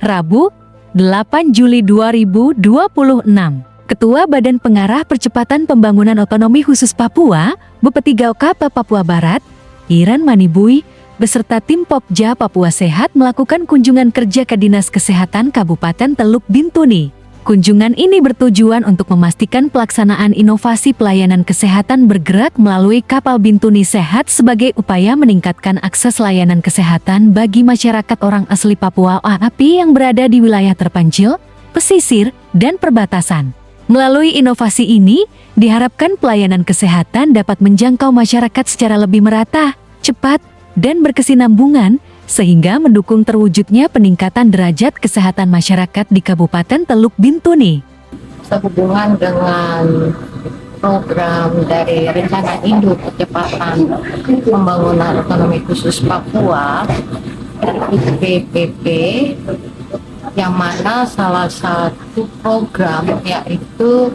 Rabu, 8 Juli 2026. Ketua Badan Pengarah Percepatan Pembangunan Otonomi Khusus Papua, Bupati Gaokapa Papua Barat, Iran Manibui, beserta tim Popja Papua Sehat melakukan kunjungan kerja ke Dinas Kesehatan Kabupaten Teluk Bintuni. Kunjungan ini bertujuan untuk memastikan pelaksanaan inovasi pelayanan kesehatan bergerak melalui kapal Bintuni Sehat sebagai upaya meningkatkan akses layanan kesehatan bagi masyarakat orang asli Papua yang berada di wilayah terpencil, pesisir, dan perbatasan. Melalui inovasi ini, diharapkan pelayanan kesehatan dapat menjangkau masyarakat secara lebih merata, cepat, dan berkesinambungan, sehingga mendukung terwujudnya peningkatan derajat kesehatan masyarakat di Kabupaten Teluk Bintuni. Sehubungan dengan program dari Rencana Induk Percepatan Pembangunan Otonomi Khusus Papua dari PPP, yang mana salah satu program yaitu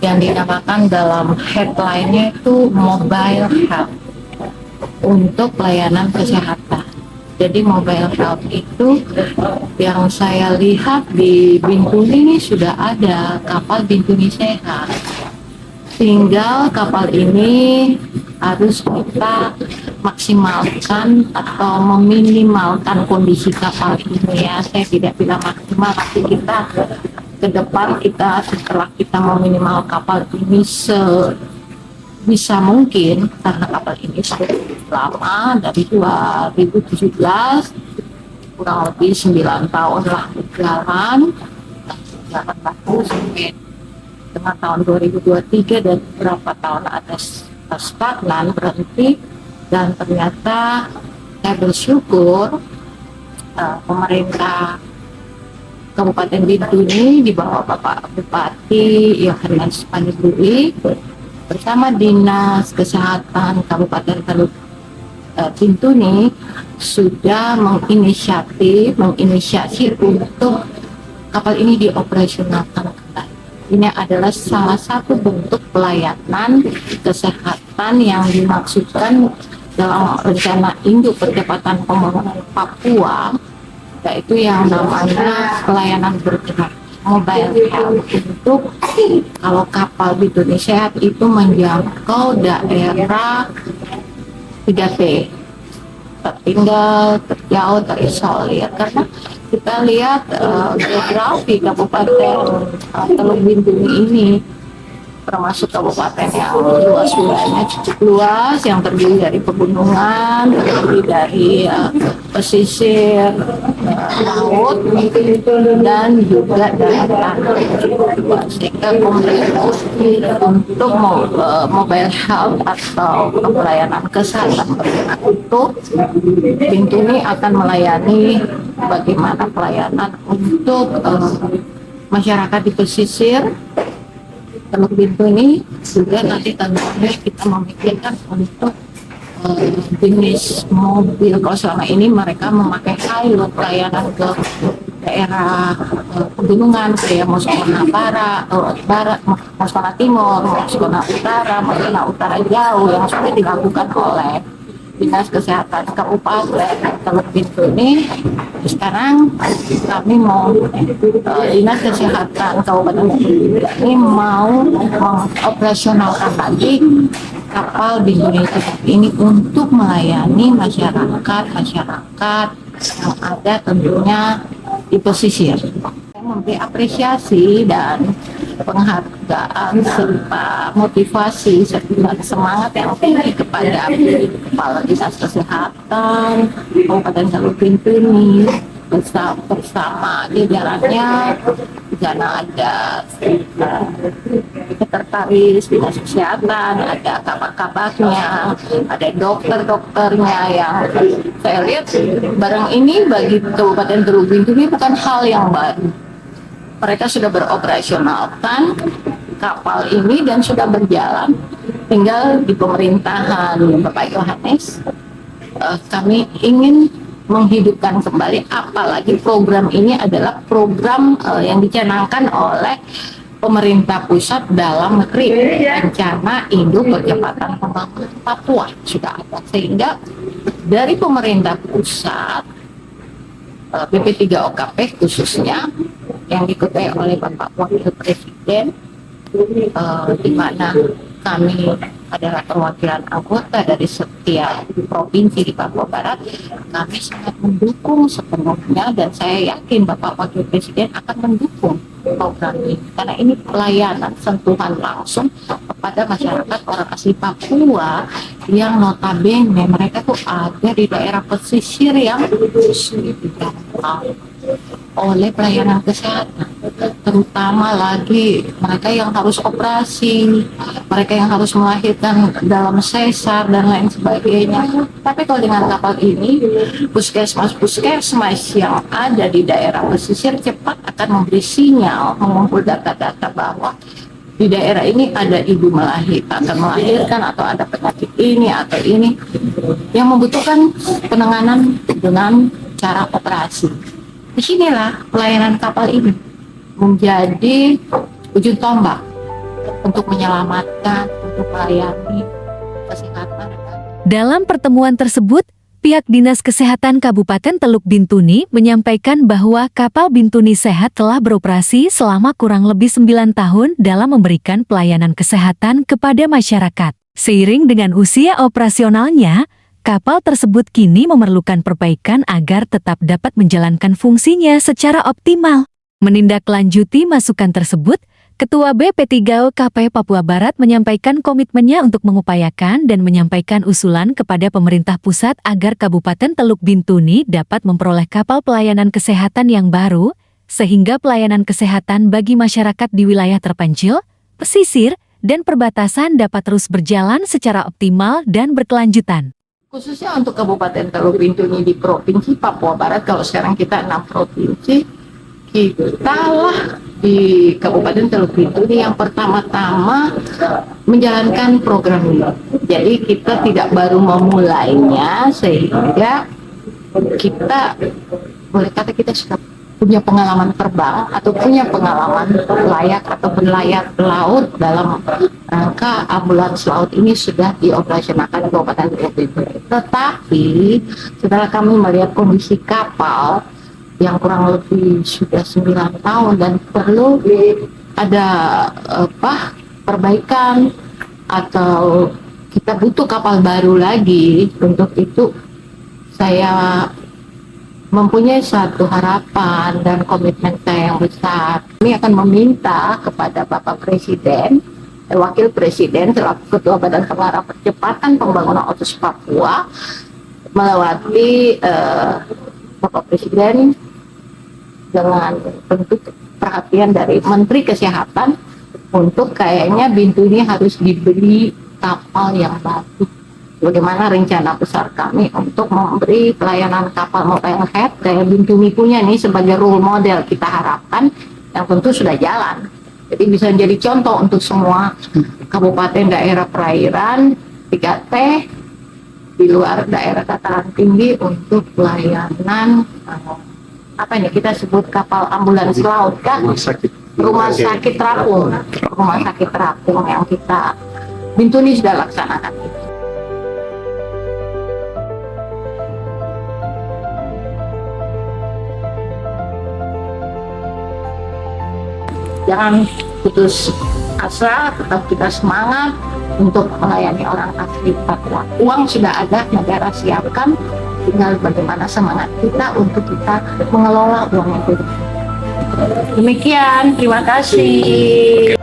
yang dinamakan dalam headline-nya itu Mobile Health untuk pelayanan kesehatan. Jadi mobile health itu yang saya lihat di Bintuni ini sudah ada kapal Bintuni Sehat. Tinggal kapal ini harus kita maksimalkan atau meminimalkan kondisi kapal ini ya. Saya tidak bilang maksimal, tapi kita ke depan setelah kita meminimal kapal ini bisa mungkin, karena kapal ini sudah lama dari 2017, kurang lebih 9 tahun lah berjalan bagus sampai dengan tahun 2023, dan beberapa tahun ada stagnan berhenti. Dan ternyata saya bersyukur pemerintah Kabupaten Bintuni di bawah Bapak Bupati Yohanes Manibui bersama Dinas Kesehatan Kabupaten Teluk Bintuni sudah menginisiasi untuk kapal ini dioperasionalkan kembali. Ini adalah salah satu bentuk pelayanan kesehatan yang dimaksudkan dalam Rencana Induk Percepatan Pembangunan Papua, yaitu yang namanya pelayanan bergerak mobile health, untuk kalau kapal Bintuni Sehat itu menjangkau daerah 3T, tertinggal, terjauh, terisolir. Karena kita lihat geografi Kabupaten Teluk Bintuni ini termasuk kabupaten yang luas, wilayahnya cukup luas, yang terdiri dari pegunungan, terdiri dari pesisir laut, dan juga daratan. Sehingga untuk mobile health atau pelayanan kesehatan itu Bintuni akan melayani bagaimana pelayanan untuk masyarakat di pesisir Teluk Bintuni. Juga nanti tentunya kita memikirkan untuk jenis mobil. Kalau selama ini mereka memakai Hilux pelayanan ke daerah pegunungan kayak Moskona Barat, Moskona Timur, Moskona Utara, Moskona Utara Jauh, yang sudah dilakukan oleh Dinas Kesehatan Kabupaten Teluk Bintuni. Sekarang kami mau Dinas Kesehatan Kabupaten Teluk Bintuni mau mengoperasionalkan lagi kapal Bintuni Sehat ini untuk melayani masyarakat yang ada tentunya di pesisir. Memberi apresiasi dan penghargaan serta motivasi serta semangat yang tinggi kepada Kepala Dinas Kesehatan Kabupaten Teluk Bintuni bersama jajarannya. Di sana ada sekretaris Dinas Kesehatan, ada kabar-kabarnya, ada dokter-dokternya, yang saya lihat barang ini bagi Kabupaten Teluk Bintuni bukan hal yang baru. Mereka sudah beroperasionalkan kapal ini dan sudah berjalan. Tinggal di pemerintahan Bapak Yohanes, kami ingin menghidupkan kembali, apalagi program ini adalah program yang dicanangkan oleh pemerintah pusat dalam negeri. Rencana Induk Percepatan Pembangunan Papua sudah ada, sehingga dari pemerintah pusat BP3OKP khususnya yang diketuai oleh Bapak Wakil Presiden, di mana kami adalah perwakilan anggota dari setiap provinsi di Papua Barat. Kami sangat mendukung sepenuhnya dan saya yakin Bapak Wakil Presiden akan mendukung program ini karena ini pelayanan sentuhan langsung kepada masyarakat orang asli Papua yang notabene mereka tuh ada di daerah pesisir yang sulit dijangkau oleh pelayanan kesehatan, terutama lagi mereka yang harus operasi, mereka yang harus melahirkan dalam sesar dan lain sebagainya. Tapi kalau dengan kapal ini, puskesmas yang ada di daerah pesisir cepat akan memberi sinyal, mengumpul data-data bahwa di daerah ini ada ibu akan melahirkan atau ada penyakit ini atau ini yang membutuhkan penanganan dengan cara operasi. Disinilah pelayanan kapal ini menjadi ujung tombak untuk menyelamatkan, untuk melayani kesehatan. Dalam pertemuan tersebut, pihak Dinas Kesehatan Kabupaten Teluk Bintuni menyampaikan bahwa kapal Bintuni Sehat telah beroperasi selama kurang lebih 9 tahun dalam memberikan pelayanan kesehatan kepada masyarakat. Seiring dengan usia operasionalnya, kapal tersebut kini memerlukan perbaikan agar tetap dapat menjalankan fungsinya secara optimal. Menindaklanjuti masukan tersebut, Ketua BP3OKP Papua Barat menyampaikan komitmennya untuk mengupayakan dan menyampaikan usulan kepada pemerintah pusat agar Kabupaten Teluk Bintuni dapat memperoleh kapal pelayanan kesehatan yang baru, sehingga pelayanan kesehatan bagi masyarakat di wilayah terpencil, pesisir, dan perbatasan dapat terus berjalan secara optimal dan berkelanjutan. Khususnya untuk Kabupaten Teluk Bintuni di Provinsi Papua Barat, kalau sekarang kita 6 provinsi, kita lah di Kabupaten Teluk Bintuni yang pertama-tama menjalankan program ini. Jadi kita tidak baru memulainya, sehingga kita boleh kata kita sudah punya pengalaman terbang atau punya pengalaman layak atau berlayar laut dalam rangka ambulans laut ini sudah dioperasionalkan di Kabupaten Teluk Bintuni. Tetapi setelah kami melihat kondisi kapal yang kurang lebih sudah 9 tahun dan perlu ada perbaikan atau kita butuh kapal baru lagi, untuk itu saya mempunyai suatu harapan dan komitmen saya yang besar. Kami akan meminta kepada Bapak Presiden, Wakil Presiden selaku Ketua Badan Pengarah Percepatan Pembangunan Otos Papua, melewati Bapak Presiden dengan bentuk perhatian dari Menteri Kesehatan untuk kayaknya Bintuni harus dibeli kapal yang baru. Bagaimana rencana besar kami untuk memberi pelayanan kapal mobile head kayak Bintuni punya nih sebagai role model, kita harapkan yang tentu sudah jalan. Jadi bisa menjadi contoh untuk semua kabupaten daerah perairan 3T di luar daerah dataran tinggi untuk pelayanan apa ini kita sebut kapal ambulans laut kan? Rumah sakit terapung yang kita Bintuni sudah laksanakan itu. Jangan putus asa, tetap kita semangat untuk melayani orang asli Papua. Uang sudah ada, negara siapkan, tinggal bagaimana semangat kita untuk kita mengelola uang itu. Demikian, terima kasih.